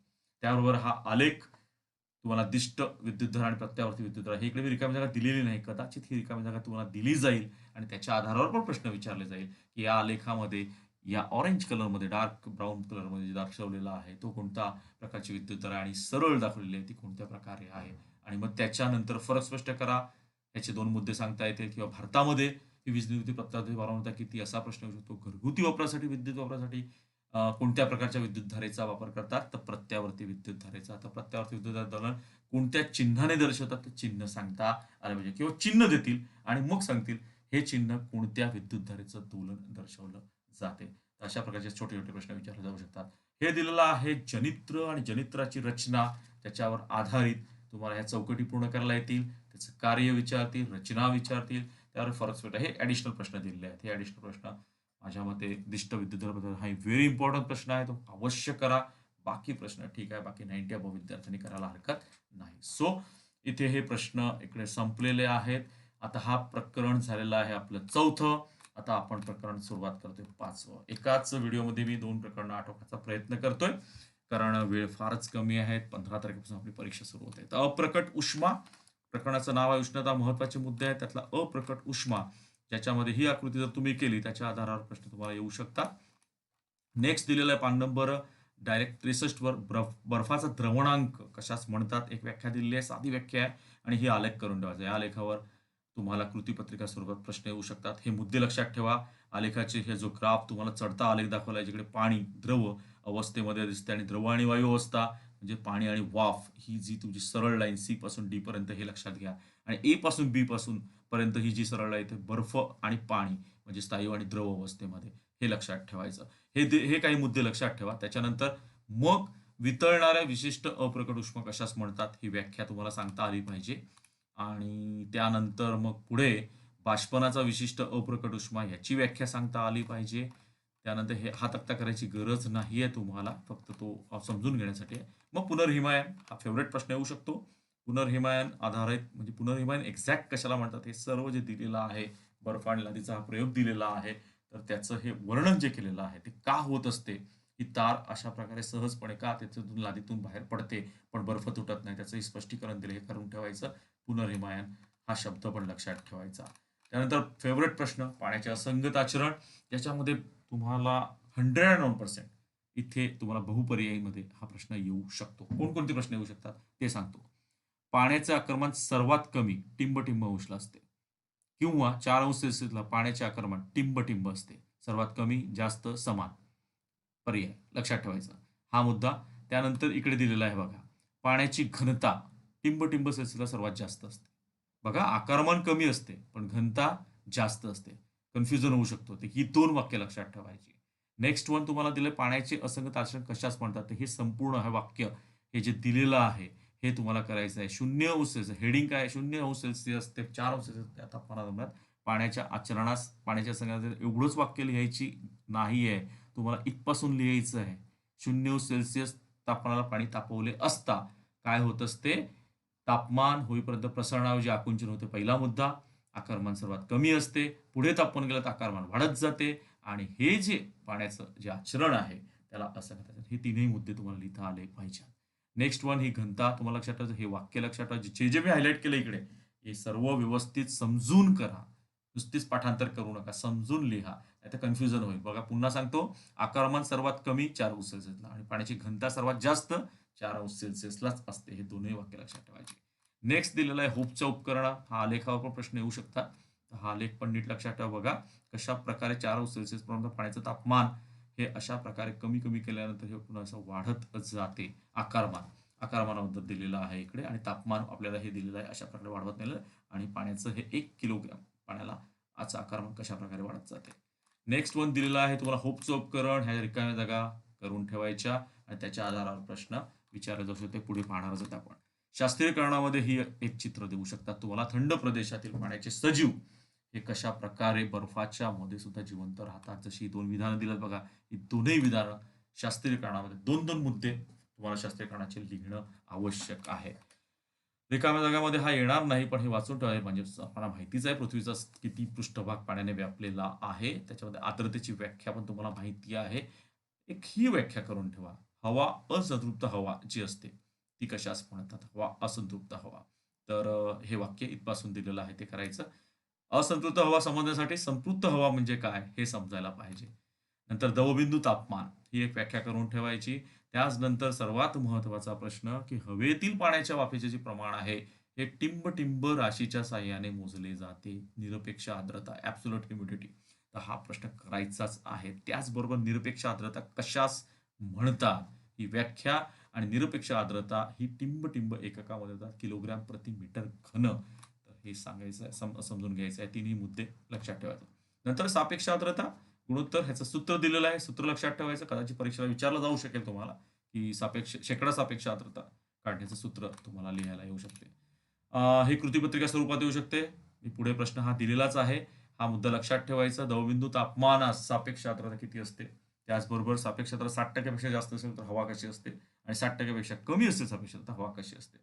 त्याबरोबर हा आलेख तुम्हाला दिष्ट विद्युतधारा आणि प्रत्यावर्ती विद्युतधारा हे इकडे रिकामी जागा दिलेली नाही. कदाचित ही रिकामी जागा तुम्हाला दिली जाईल आणि त्याच्या आधारावर पण प्रश्न विचारले जाईल, की या आलेखामध्ये या ऑरेंज कलरमध्ये डार्क ब्राऊन कलरमध्ये जे दाखवलेला आहे तो कोणता प्रकारची विद्युतधारा आणि सरळ दाखवलेली आहे ती कोणत्या प्रकारे आहे आणि मग त्याच्यानंतर फरक स्पष्ट करा. याचे 2 मुद्दे सांगता येतील किंवा भारतामध्ये ही वीज निर्मिती प्रत्यावर्ती वारंवारता किती असा प्रश्न येऊ शकतो. घरगुती वापरासाठी, विद्युत वापरासाठी कोणत्या प्रकारच्या विद्युतधारेचा वापर करतात? तर प्रत्यावर्ती विद्युतधारेचा. आता प्रत्यावर्ती विद्युतधारा कोणत्या चिन्हाने दर्शवतात ते चिन्ह सांगता आलं पाहिजे किंवा चिन्ह देतील आणि मग सांगतील हे चिन्ह कोणत्या विद्युतधारेचं दोलन दर्शवलं जाते. तर अशा प्रकारचे छोटे छोटे प्रश्न विचारले जाऊ शकतात. हे दिलेलं आहे जनित्र आणि जनित्राची रचना त्याच्यावर आधारित तुम्हाला ह्या चौकटी पूर्ण करायला येतील. त्याचं कार्य विचारतील, रचना विचारतील, त्यावर फरक सुद्धा हे ॲडिशनल प्रश्न दिलेले आहेत. हे ॲडिशनल प्रश्न माझ्या मते दिष्ट विद्युतधारेबद्दल हा व्हेरी इम्पॉर्टंट प्रश्न आहे. तो अवश्य करा. बाकी प्रश्न ठीक आहे. बाकी 90 अबोव्ह विद्यार्थ्यांनी करायला हरकत नाही. सो इथे हे प्रश्न इकडे संपलेले आहेत. आता हा प्रकरण झालेलं आहे आपलं 4थं. आता आपण प्रकरण सुरुवात करतोय 5वं. एकाच व्हिडिओमध्ये मी 2 प्रकरणं आटोपण्याचा प्रयत्न करतोय. कारण वेळ फारच कमी आहे. 15 तारखेपासून आपली परीक्षा सुरू होते. तर अप्रकट उष्मा प्रकरणाचं नाव आहे उष्णता. महत्वाचे मुद्दे आहेत. त्यातला अप्रकट उष्मा ज्याच्यामध्ये ही आकृती जर तुम्ही केली त्याच्या आधारावर प्रश्न तुम्हाला येऊ शकतात. नेक्स्ट दिलेला आहे पान नंबर डायरेक्ट 63 वर बर्फाचा द्रवणांक कशास म्हणतात एक व्याख्या दिलेली आहे. साधी व्याख्या आहे आणि ही आलेख करून ठेवायचा. या आलेखावर तुम्हाला कृतीपत्रिका स्वरूपात प्रश्न येऊ शकतात. हे मुद्दे लक्षात ठेवा. आलेखाचे हे जो ग्राफ तुम्हाला चढता आलेख दाखवला आहे जिकडे पाणी द्रव अवस्थेमध्ये दिसते आणि द्रव आणि वायू अवस्था म्हणजे पाणी आणि वाफ ही जी तुमची सरळ लाईन सी पासून डी पर्यंत हे लक्षात घ्या. आणि ए पासून बी पासून पर्यंत ही जी सरळ लाईन आहे बर्फ आणि पाणी म्हणजे स्थायू आणि द्रव अवस्थेमध्ये हे लक्षात ठेवायचं. हे काही मुद्दे लक्षात ठेवा. त्याच्यानंतर मग वितळणाऱ्या विशिष्ट अप्रकट उष्मा कशास म्हणतात ही व्याख्या तुम्हाला सांगता आली पाहिजे. आणि त्यानंतर मग पुढे बाष्पनाचा विशिष्ट अप्रकट उष्मा याची व्याख्या सांगता आली पाहिजे. त्यानंतर हा तक्ता करायची गरज नाहीये तुम्हाला, फक्त तो समजून घेण्यासाठी आहे. मग पुनर्हिमायन हा फेवरेट प्रश्न येऊ शकतो. पुनर्हिमायन आधारित म्हणजे पुनर्हिमायन एक्झॅक्ट कशाला म्हणतात हे सर्व जे दिलेलं आहे, बर्फ आणि लादीचा हा प्रयोग दिलेला आहे, तर त्याचं हे वर्णन जे केलेलं आहे ते का होत असते, ही तार अशा प्रकारे सहजपणे का त्याच्यातून लादीतून बाहेर पडते पण बर्फ तुटत नाही, त्याचंही स्पष्टीकरण दिले हे करून ठेवायचं. पुनर्हिमायन हा शब्द पण लक्षात ठेवायचा. त्यानंतर फेवरेट प्रश्न पाण्याचे असंगत आचरण, ज्याच्यामध्ये तुम्हाला 101% इथे तुम्हाला बहुपर्यायीमध्ये हा प्रश्न येऊ शकतो. कोणकोणते प्रश्न येऊ शकतात ते सांगतो. पाण्याचे आक्रमण सर्वात कमी टिंब अंशला असते किंवा 4 अंश सेल्सिअसला पाण्याचे आक्रमण टिंब असते. सर्वात कमी, जास्त, समान पर्याय लक्षात ठेवायचा हा मुद्दा. त्यानंतर इकडे दिलेला आहे बघा, पाण्याची घनता टिंब सेल्सिअसला सर्वात जास्त असते. बघा आकारमान कमी असते पण घनता जास्त असते. कन्फ्युजन होऊ शकतो. ते ही 2 वाक्य लक्षात ठेवायची. नेक्स्ट वन तुम्हाला दिलं पाण्याचे असंगत आचरण कशास म्हणतात हे संपूर्ण हे वाक्य हे जे दिलेलं आहे हे तुम्हाला करायचं आहे. 0 अंश हेडिंग काय 0 अंश सेल्सिअस ते 4 अंश सेल्सिअस त्या तापमानात पाण्याच्या आचरणास पाण्याच्या संगत एवढंच वाक्य लिहायची नाही आहे. तुम्हाला इथपासून लिहायचं आहे. 0 अंश सेल्सिअस तापमानाला पाणी तापवले असता काय होत असते, तापमान होईपर्यंत प्रसरणाऐवजी आकुंचन होते. पहिला मुद्दा. आकारमान सर्वात कमी असते. पुढे तापमान गेलं तर आकारमान वाढत जाते आणि हे जे पाण्याचं जे आचरण आहे त्याला असं म्हणतात. हे तिन्ही मुद्दे तुम्हाला लिहिता आले पाहिजे. नेक्स्ट वन ही घनता तुम्हाला लक्षात ठेवायचं. हे वाक्य लक्षात ठेवायचे. जे जे मी हायलाइट केलं इकडे हे सर्व व्यवस्थित समजून करा. नुसतीच पाठांतर करू नका, समजून लिहा, नाही तर कन्फ्युजन होईल. बघा पुन्हा सांगतो, आकारमान सर्वात कमी 4 अंश सेल्सिअसला आणि पाण्याची घनता सर्वात जास्त 4 अंश सेल्सिअसलाच असते. हे दोन्ही वाक्य लक्षात ठेवायचे. नेक्स्ट दिलेला आहे हुपच्या उपकरण. हा आलेखावर पण प्रश्न येऊ शकतात. तर हा आलेख पण नीट लक्षात ठेवा. बघा कशा प्रकारे 4 अंश सेल्सिअस पर्यंत पाण्याचं तापमान हे अशा प्रकारे कमी कमी केल्यानंतर हे पुन्हा असं वाढत जाते. आकारमानाबद्दल दिलेलं आहे इकडे आणि तापमान आपल्याला हे दिलेलं आहे अशा प्रकारे वाढवत नेलं आणि पाण्याचं हे 1 किलोग्राम पाण्याला आजचं आकारमान कशा प्रकारे वाढत जाते. नेक्स्ट वन दिलेलं आहे तुम्हाला हुपचं उपकरण. ह्या रिकाम्या जागा करून ठेवायच्या आणि त्याच्या आधारावर प्रश्न विचारले जाऊ शकते. पुढे पाहणार आहोत आपण. शास्त्रीय कारणामध्ये ही एक चित्र देऊ शकतात तुम्हाला. थंड प्रदेशातील पाण्याचे सजीव हे कशा प्रकारे बर्फाच्या मध्ये सुद्धा जिवंत राहतात. जशी 2 विधानं दिलेत बघा, ही दोन्ही विधानं शास्त्रीय कारणामध्ये 2-2 मुद्दे तुम्हाला शास्त्रीय कारणाचे लिहिणं आवश्यक आहे. रिकाम्या जागामध्ये हा येणार नाही पण हे वाचून ठेवायला म्हणजे आपल्याला माहितीच आहे पृथ्वीचा किती पृष्ठभाग पाण्याने व्यापलेला आहे. त्याच्यामध्ये आर्द्रतेची व्याख्या पण तुम्हाला माहिती आहे. एक ही व्याख्या करून ठेवा. हवा असंतृप्त हवा जी असते ती कशास म्हणतात, हवा असंतृप्त हवा. तर हे वाक्य इथपासून दिलेलं आहे ते करायचं. असंतृप्त हवा समजण्यासाठी संतृप्त हवा म्हणजे काय हे समजायला पाहिजे. नंतर दवबिंदू तापमान ही एक व्याख्या करून ठेवायची. त्याच नंतर सर्वात महत्वाचा प्रश्न की हवेतील पाण्याच्या वाफेचे जे प्रमाण आहे हे टिंब राशीच्या साहाय्याने मोजले जाते. निरपेक्ष आर्द्रता ॲब्सोल्यूट ह्युमिडिटी. तर हा प्रश्न करायचाच आहे. त्याचबरोबर निरपेक्ष आर्द्रता कशास म्हणतात? ही व्याख्या आणि निरपेक्ष आर्द्रता ही टिंब एककामध्ये येतात. किलोग्राम प्रति मीटर घन. तर हे सांगायचं आहे, समजून घ्यायचं आहे. तिन्ही मुद्दे लक्षात ठेवायचे. नंतर सापेक्ष आर्द्रता गुणोत्तर ह्याचं सूत्र दिलेलं आहे. सूत्र लक्षात ठेवायचं. कदाचित परीक्षेला विचारलं जाऊ शकेल तुम्हाला की शेकडा सापेक्ष आर्द्रता काढण्याचं सूत्र तुम्हाला लिहायला येऊ शकते. ही कृतीपत्रिका स्वरूपात येऊ शकते. पुढे प्रश्न हा दिलेलाच आहे. हा मुद्दा लक्षात ठेवायचा. दवबिंदू तापमानास सापेक्ष आर्द्रता किती असते? त्याचबरोबर सापेक्ष आर्द्रता 60% पेक्षा जास्त असेल तर हवा कशी असते आणि 60% पेक्षा कमी असेल सापेक्ष आर्द्रता हवा कशी असते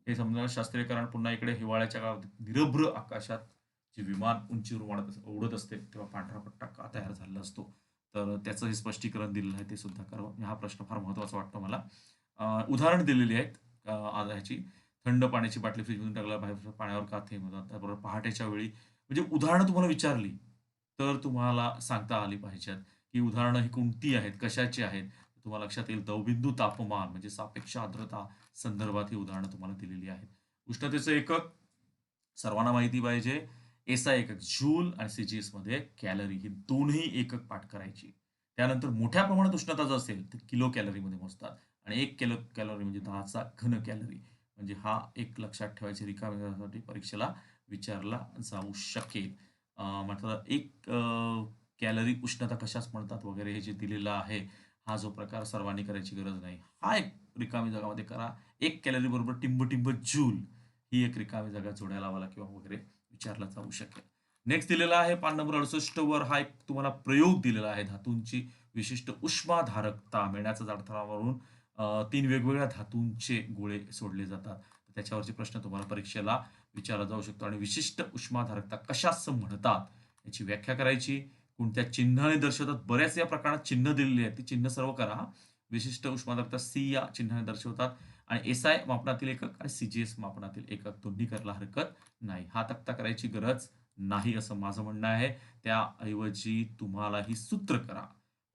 हे समजा. शास्त्रीय कारण पुन्हा इकडे हिवाळ्याच्या काळात निरभ्र आकाशात जे विमान उंचीवर उडत असते तेव्हा पांढरा पट्टा का तयार झालेला असतो, तर त्याचं हे स्पष्टीकरण दिलेलं आहे, ते सुद्धा करावं. हा प्रश्न फार महत्वाचा वाटतो मला. उदाहरण दिलेली आहेत ह्याची. थंड पाण्याची बाटली फ्रीजमधून टाकल्यावर बाहेर पाण्यावर का थेंब होतात. त्याबरोबर पहाटेच्या वेळी म्हणजे उदाहरणं तुम्हाला विचारली तर तुम्हाला सांगता आली पाहिजेत की उदाहरणं ही कोणती आहेत, कशाची आहेत. तुम्हाला लक्षात येईल. दवबिंदू तापमान म्हणजे सापेक्ष आर्द्रता संदर्भात ही उदाहरणं तुम्हाला दिलेली आहेत. उष्णतेचं एकक सर्वांना माहिती पाहिजे. एसआय एकक जूल आणि सीजीएस मध्ये कॅलरी ही दोन्ही एकक पाठ करायची. त्यानंतर मोठ्या प्रमाणात उष्णता जर असेल तर किलो कॅलरीमध्ये मोजतात आणि 1 किलो कॅलरी म्हणजे 10चा घन कॅलरी. म्हणजे हा एक लक्षात ठेवायचे रिकाम्यासाठी परीक्षेला विचारला जाऊ शकेल. म्हटलं एक कॅलरी उष्णता कशाच म्हणतात वगैरे हे जे दिलेलं आहे, हा जो प्रकार सर्वांनी करायची गरज नाही. हा एक रिकामी जगामध्ये करा. 1 कॅलरी बरोबर टिंब जूल ही एक रिकामी जागा जोडायला लावायला किंवा वगैरे विचारला जाऊ शकेल. नेक्स्ट दिलेला आहे पान नंबर 68 वर हा एक तुम्हाला प्रयोग दिलेला आहे. धातूंची विशिष्ट उष्माधारकता मिळण्याच्या जाडथरावरून 3 वेगवेगळ्या धातूंचे गोळे सोडले जातात. त्याच्यावरचे प्रश्न तुम्हाला परीक्षेला विचारला जाऊ शकतो आणि विशिष्ट उष्माधारकता कशास म्हणतात याची व्याख्या करायची. कोणत्या चिन्हाने दर्शवतात. बऱ्याच या प्रकरणात चिन्ह दिलेली आहेत. ती चिन्ह सर्व करा. विशिष्ट उष्माधारकता सी या चिन्हाने दर्शवतात आणि एसआय मापनातील एकक आणि सीजीएस मापनातील एकक दोन्ही करायला हरकत नाही. हा तक्ता करायची गरज नाही असं माझं म्हणणं आहे. त्याऐवजी तुम्हाला ही सूत्र करा.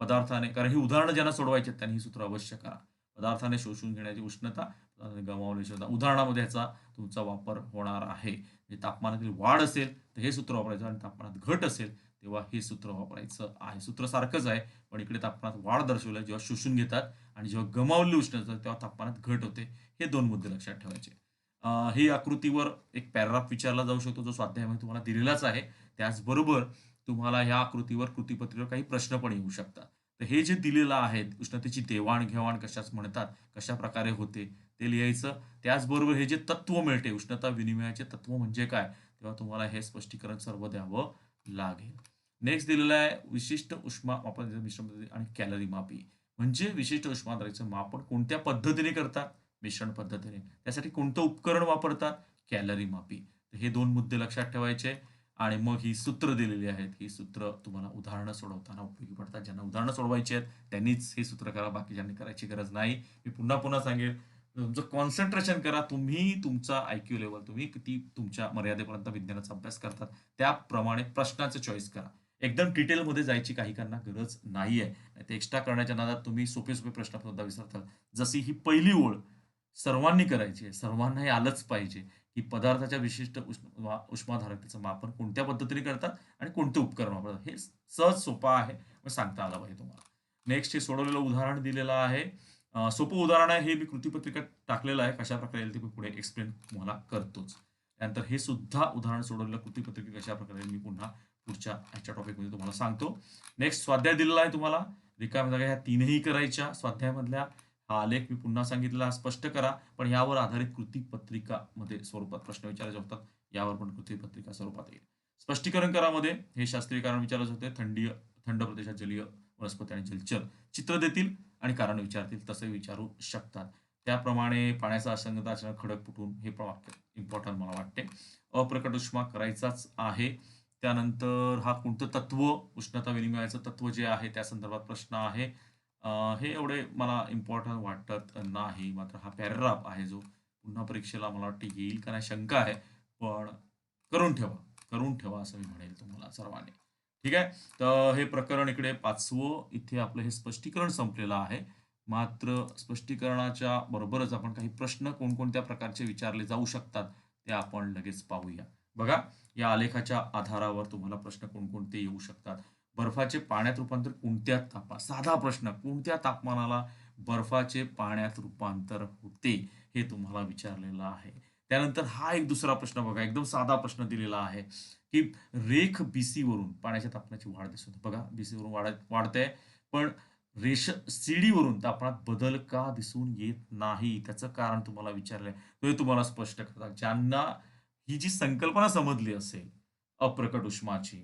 पदार्थाने, कारण ही उदाहरणं ज्यांना सोडवायची आहेत त्यांनी ही सूत्र अवश्य करा. पदार्थाने शोषून घेण्याची उष्णता, गमावल्याची उष्णता. उदाहरणामध्ये ह्याचा तुमचा वापर होणार आहे. म्हणजे तापमानातील वाढ असेल तर हे सूत्र वापरायचं आणि तापमानात घट असेल तेव्हा हे सूत्र वापरायचं आहे. सूत्र सारखंच आहे पण इकडे तापमानात वाढ दर्शवलं जेव्हा शोषून घेतात आणि जेव्हा गमावली उष्णता तेव्हा तापमानात घट होते. हे 2 मुद्दे लक्षात ठेवायचे. ही आकृतीवर एक पॅराग्राफ विचारला जाऊ शकतो जो स्वाध्यायामध्ये तुम्हाला दिलेलाच आहे. त्याचबरोबर तुम्हाला ह्या आकृतीवर कृतीपत्रिकेवर काही प्रश्न पण येऊ शकतात. तर हे जे दिलेलं आहे उष्णतेची देवाणघेवाण कशाच म्हणतात, कशा प्रकारे होते ते लिहायचं. त्याचबरोबर हे जे तत्व मिळते उष्णता विनिमयाचे तत्व म्हणजे काय, तेव्हा तुम्हाला हे स्पष्टीकरण सर्व द्यावं लागेल. नेक्स्ट दिलेलं आहे विशिष्ट उष्मा मापन मिश्रण पद्धती आणि कॅलरी मापी. म्हणजे विशिष्ट उष्माधाराचं मापन कोणत्या पद्धतीने करतात, मिश्रण पद्धतीने. त्यासाठी कोणतं उपकरण वापरतात, कॅलरी मापी. हे 2 मुद्दे लक्षात ठेवायचे आणि मग ही सूत्र दिलेली आहेत. ही सूत्र तुम्हाला उदाहरणं सोडवताना उपयोगी पडतात. ज्यांना उदाहरणं सोडवायची आहेत त्यांनीच हे सूत्र करा, बाकीच्यांनी करायची गरज नाही. मी पुन्हा सांगेल, तुमचं कॉन्सन्ट्रेशन करा. तुम्ही तुमचा आयक्यू लेव्हल तुम्ही किती तुमच्या मर्यादेपर्यंत विज्ञानाचा अभ्यास करतात त्याप्रमाणे प्रश्नाचं चॉईस करा. एकदम डिटेलमध्ये जायची काही काहींना गरज नाहीये. ते एक्स्ट्रा करण्याच्या नादात तुम्ही सोपे प्रश्न सुद्धा विसरतात. जशी ही पहिली ओळ सर्वांनी करायची आहे. सर्वांना हे आलंच पाहिजे की पदार्थाच्या विशिष्ट उष्माधारकतेचं मापन कोणत्या पद्धतीने करतात आणि कोणते उपकरण वापरतात. हे सहज सोपं आहे. मग सांगता आलं पाहिजे तुम्हाला. नेक्स्ट हे सोडवलेलं उदाहरण दिलेलं आहे. सोपं उदाहरण आहे. हे मी कृतीपत्रिकेत टाकलेलं आहे. कशा प्रकारे येईल ते मी पुढे एक्सप्लेन तुम्हाला करतोच. त्यानंतर हे सुद्धा उदाहरण सोडवलेलं कृतीपत्रिकेत कशा प्रकारे मी पुन्हा पुढच्या ह्याच्या टॉपिकमध्ये तुम्हाला सांगतो. नेक्स्ट स्वाध्याय दिलेला आहे तुम्हाला. रिकाम्या जागा ह्या 3ही करायच्या स्वाध्यायामधल्या. हा आलेख मी पुन्हा सांगितलेला स्पष्ट करा. पण यावर आधारित कृतीपत्रिकामध्ये स्वरूपात प्रश्न विचारायचे होतात. यावर पण कृतीपत्रिका स्वरूपात येईल. स्पष्टीकरण करामध्ये हे शास्त्रीय कारण विचारले होते. थंड प्रदेशात जलीय वनस्पती आणि जलचर चित्र देतील आणि कारण विचारतील तसे विचारू शकतात. त्याप्रमाणे पाण्याचा असंगता अचानक खडक फुटून हे पण वाक्य इम्पॉर्टंट मला वाटते. अप्रकट उष्मा करायचाच आहे. त्यानंतर हा कोणतं तत्व, उष्णता विनिमयाचं तत्व जे आहे त्या संदर्भात प्रश्न आहे. हे एवढे मला इम्पॉर्टंट वाटत नाही. मात्र हा पॅराग्राफ आहे जो पुन्हा परीक्षेला मला वाटते येईल का नाही शंका आहे. पण करून ठेवा असं मी म्हणेल तुम्हाला सर्वांनी. ठीक आहे. तर हे प्रकरण इकडे 5वं इथे आपलं हे स्पष्टीकरण संपलेलं आहे. मात्र स्पष्टीकरणाच्या बरोबरच आपण काही प्रश्न कोणकोणत्या प्रकारचे विचारले जाऊ शकतात ते आपण लगेच पाहूया. बघा, या आलेखाच्या आधारावर तुम्हाला प्रश्न कोणकोणते येऊ शकतात. बर्फाचे पाण्यात रूपांतर कोणत्या साधा प्रश्न, कोणत्या तापमानाला बर्फाचे पाण्यात रूपांतर होते, हे तुम्हाला विचारलेलं आहे. त्यानंतर हा एक दुसरा प्रश्न बघा, एकदम साधा प्रश्न दिलेला आहे, की रेख BC वरून पाण्याच्या तापमानाची वाढ दिसून येते. बघा, BC वरून वाढते, पण CD वरून तापमानात बदल का दिसून येत नाही? त्याचं कारण तुम्हाला विचारलंय. ते तुम्हाला स्पष्ट करा. ज्यांना ही जी संकल्पना समजली असेल, अप्रकट उष्माची,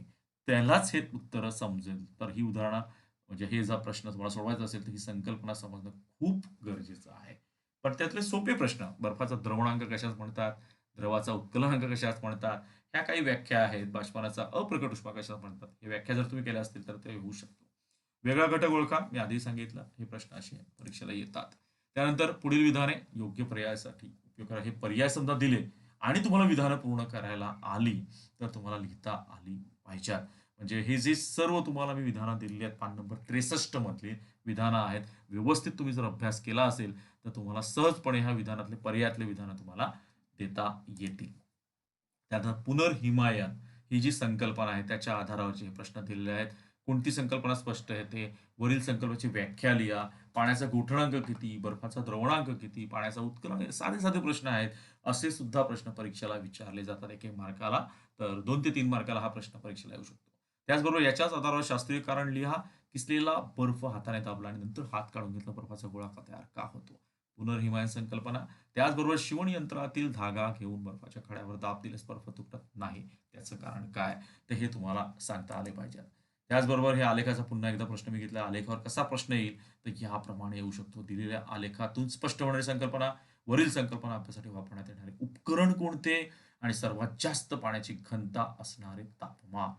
त्यालाच हे उत्तरं समजेल. तर ही उदाहरणं म्हणजे हे जर प्रश्न तुम्हाला सोडवायचा असेल, तर ही संकल्पना समजणं खूप गरजेचं आहे. पण त्यातले सोपे प्रश्न, बर्फाचा द्रवणांक कशास म्हणतात? द्रवाचा उत्कलनांक कशास म्हणतात? ह्या काही व्याख्या आहेत. बाष्पनाचा अप्रकट उष्मा कशास म्हणतात? ही व्याख्या जर तुम्ही केल्या असतील, तर ते होऊ शकतो. वेगळा घटक ओळखा. मी आधी सांगितलं. हे प्रश्न असे परीक्षेला येतात. त्यानंतर पुढील विधाने योग्य पर्यायासाठी उपयोग करा. हे पर्याय समजा दिले आणि तुम्हाला विधानं पूर्ण करायला आली, तर तुम्हाला लिहिता आली पाहिजेत. म्हणजे हे जे सर्व तुम्हाला मी विधानं दिलेली आहेत, पान नंबर 63 मधली विधानं आहेत. व्यवस्थित तुम्ही जर अभ्यास केला असेल, तर तुम्हाला सहजपणे ह्या विधानातले पर्यायातले विधानं तुम्हाला देता येतील. त्यानंतर पुनर्हिमायन ही जी संकल्पना आहे, त्याच्या आधारावरचे हे प्रश्न दिलेले आहेत. कोणती संकल्पना स्पष्ट आहे ते वरील संकल्पनेची व्याख्या लिहा. पाण्याचा गोठणांक किती, बर्फाचा द्रवणांक किती, पाण्याचा उत्कलनांक, साधे साधे प्रश्न आहेत. असे सुद्धा प्रश्न परीक्षेला विचारले जातात 1-1 मार्काला. तर 2 ते 3 मार्काला हा प्रश्न परीक्षेला येऊ शकतो. त्याचबरोबर याच्याच आधारावर शास्त्रीय कारण लिहा. किसलेला बर्फ हाताने दाबला आणि नंतर हात काढून घेतला, बर्फाचा गोळा तयार का होतो? पुनर्हिमायन संकल्पना. त्याचबरोबर शिवण यंत्रातील धागा घेऊन बर्फाच्या खड्यावर दाब दिल्यास बर्फ तुटत नाही. त्याचं कारण काय? तर हे तुम्हाला सांगता आले पाहिजे. त्याचबरोबर हे आलेखाचा पुन्हा एकदा प्रश्न मी घेतला. आलेखावर कसा प्रश्न येईल? तर याप्रमाणे येऊ शकतो. दिलेल्या आलेखातून स्पष्ट होणारी संकल्पना, वरील संकल्पना अभ्यासासाठी वापरण्यात येणारे उपकरण कोणते आणि सर्वात जास्त पाण्याची घनता असणारे तापमान.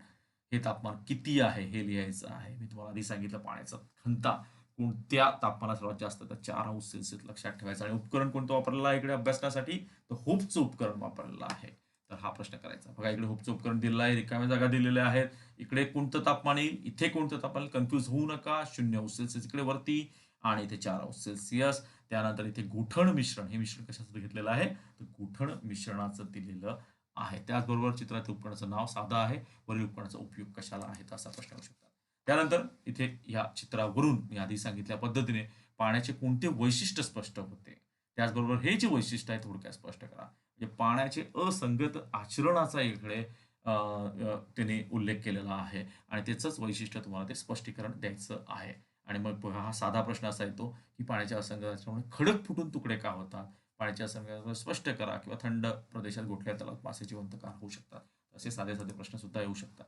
हे तापमान किती आहे हे लिहायचं आहे. मी तुम्हाला आधी सांगितलं पाण्याचा घनता कोणत्या तापमानात सर्वात जास्त, तर 4°C लक्षात ठेवायचं. आणि उपकरण कोणतं वापरलेलं आहे इकडे अभ्यासण्यासाठी? तर होपचं उपकरण वापरलेलं आहे. तर हा प्रश्न करायचा. बघा, इकडे होपचं उपकरण दिलेलं आहे, रिकाम्या जागा दिलेल्या आहेत. इकडे कोणतं तापमान येईल, इथे कोणतं तापमान, कन्फ्यूज होऊ नका. 0°C इकडे वरती आणि इथे 4°C. त्यानंतर इथे गोठण मिश्रण, हे मिश्रण कशासाठी घेतलेलं आहे, तर गोठण मिश्रणाचं दिलेलं आहे. त्याचबरोबर चित्रातील उपकरणाचं नाव साधं आहे. वरील उपकरणाचा उपयोग कशाला आहे, तर असा प्रश्न येऊ शकतो. त्यानंतर इथे या चित्रावरून मी आधी सांगितल्या पद्धतीने पाण्याचे कोणते वैशिष्ट्य स्पष्ट होते. त्याचबरोबर हे जे वैशिष्ट्य आहे थोडक्यात स्पष्ट करा. म्हणजे पाण्याचे असंगत आचरणाचा इकडे त्याने उल्लेख केलेला आहे आणि त्याचंच वैशिष्ट्य तुम्हाला ते स्पष्टीकरण द्यायचं आहे. आणि मग बघा, हा साधा प्रश्न असा येतो, की पाण्याच्या असंगत आचरणामुळे खडक फुटून तुकडे का होतात? पाण्याच्या असंगत स्पष्ट करा किंवा थंड प्रदेशात गोठल्या तलावात मासे जिवंत का होऊ शकतात? असे साधे साधे प्रश्न सुद्धा येऊ शकतात.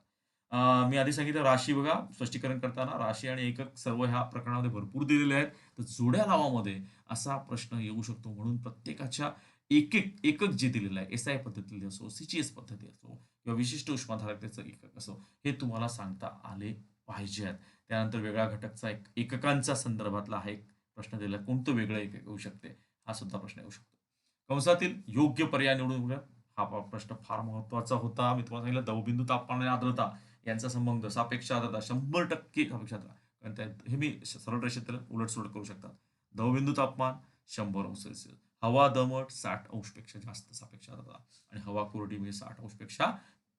मी आधी सांगितलं राशी बघा, स्पष्टीकरण करताना राशी आणि एकक सर्व ह्या प्रकरणामध्ये भरपूर दिलेले आहेत. तर जोड्या लावामध्ये असा प्रश्न येऊ शकतो. म्हणून प्रत्येकाच्या एकक जे दिलेलं आहे, SI पद्धतीने असो, CGS पद्धती असो किंवा विशिष्ट उष्माधारकतेचं एकक असो, हे तुम्हाला सांगता आले पाहिजेत. त्यानंतर वेगळ्या घटकचा एककांच्या संदर्भातला हा एक प्रश्न दिला. कोणतं वेगळं एकक येऊ शकते? हा सुद्धा प्रश्न येऊ शकतो. कंसातील योग्य पर्याय निवडून बघा. हा प्रश्न फार महत्त्वाचा होता. मी तुम्हाला सांगितलं दवबिंदू, तापमान आणि आर्द्रता यांचा संबंध, सापेक्ष आर्द्रता 100% सापेक्ष आर्द्रता. कारण हे मी सरळ रेषेत त्याला उलटसुलट करू शकता. दवबिंदू तापमान 100°C. हवा दमट 60° पेक्षा जास्त सापेक्ष आर्द्रता आणि हवा कोरडी म्हणजे 60° पेक्षा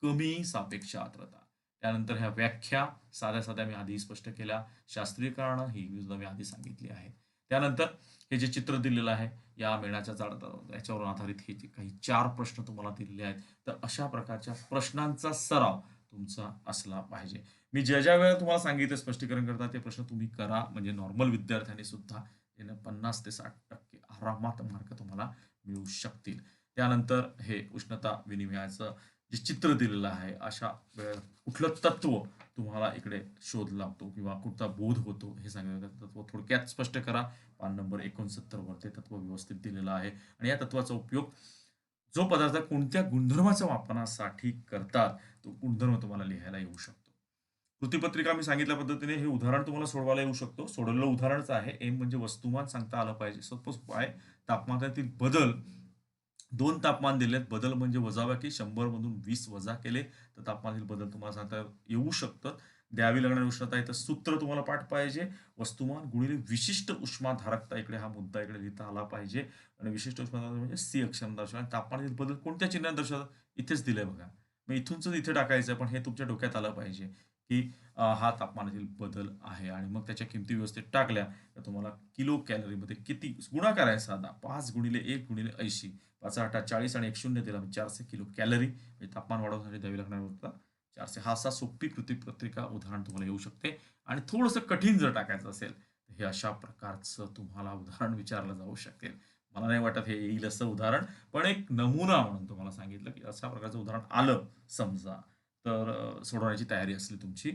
कमी सापेक्ष आर्द्रता. त्यानंतर ह्या व्याख्या साध्या साध्या मी आधी स्पष्ट केल्या. शास्त्रीय कारणं ही सुद्धा मी आधी सांगितली आहेत. त्यानंतर हे जे चित्र दिलेलं आहे, या मेणाच्या जाळ्यावर याच्यावर आधारित हे जे काही 4 प्रश्न तुम्हाला दिलेले आहेत, तर अशा प्रकारच्या प्रश्नांचा सराव तुमचा असला पाहिजे. मी ज्या वेळेला तुम्हाला सांगितलं स्पष्टीकरण करता, ते प्रश्न तुम्ही करा. म्हणजे नॉर्मल विद्यार्थ्यांनी सुद्धा यानं 50 ते 60% आरामात मार्क तुम्हाला मिळू शकतील. त्यानंतर हे उष्णता विनिमयाचं जे चित्र दिलेलं आहे, अशा वेळेला कुठलं तत्व तुम्हाला इकडे शोध लागतो किंवा कुठचा बोध होतो, हे सांगितलं. तत्व थोडक्यात स्पष्ट करा. पान नंबर 69 वर ते तत्व व्यवस्थित दिलेलं आहे. आणि या तत्वाचा उपयोग जो पदार्थ कोणत्या गुणधर्माच्या मापनासाठी करतात, तो गुणधर्म तुम्हाला लिहायला येऊ शकतो. कृतीपत्रिका मी सांगितल्या पद्धतीने हे उदाहरण तुम्हाला सोडवायला येऊ शकतो. सोडवलेलं उदाहरणच आहे. एम म्हणजे वस्तुमान सांगता आलं पाहिजे. सपोज काय, तापमानातील बदल, 2 तापमान दिलेत. बदल म्हणजे वजाबाकी, 100 मधून 20 वजा केले तर तापमानातील बदल तुम्हाला सांगता येऊ शकतं. द्यावी लागणारी उष्णता इथं सूत्र तुम्हाला पाठ पाहिजे. वस्तुमान गुणिले विशिष्ट उष्माधारकता इकडे हा मुद्दा इकडे लिहिता आला पाहिजे आणि विशिष्ट उष्माधारकता म्हणजे सी अक्षराने दर्शवा आणि तापमानातील बदल कोणत्या चिन्हाने दर्शवतात? इथेच दिलंय बघा. मग इथूनच इथे टाकायचं पण हे तुमच्या डोक्यात आलं पाहिजे, की हा तापमानातील बदल आहे आणि मग त्याच्या किमती व्यवस्थित टाकल्या तर तुम्हाला किलो कॅलरीमध्ये किती गुणाकार आहे साधा 5 गुणिले 1 गुणिले 80 5 8 40 आणि 1 शून्य दिला म्हणजे 400 किलो कॅलरी म्हणजे तापमान वाढवण्यासाठी द्यावी लागणार होता 400. हा असा सोपी कृती उदाहरण तुम्हाला येऊ शकते आणि थोडंसं कठीण जर टाकायचं असेल तर हे अशा प्रकारचं तुम्हाला उदाहरण विचारलं जाऊ शकेल. मला नाही वाटत हे येईल असं उदाहरण, पण एक नमुना म्हणून तुम्हाला सांगितलं की अशा प्रकारचं उदाहरण आलं समजा तर सोडवण्याची तयारी असली तुमची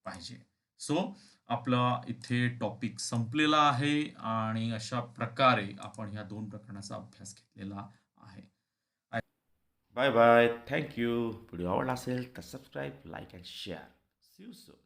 पाहिजे. सो आपला इथे टॉपिक संपलेला आहे आणि अशा प्रकारे आपण ह्या 2 प्रकरणाचा अभ्यास घेतलेला आहे. Bye bye. Thank you. Video आवडला असेल तर subscribe, like and share. See you soon.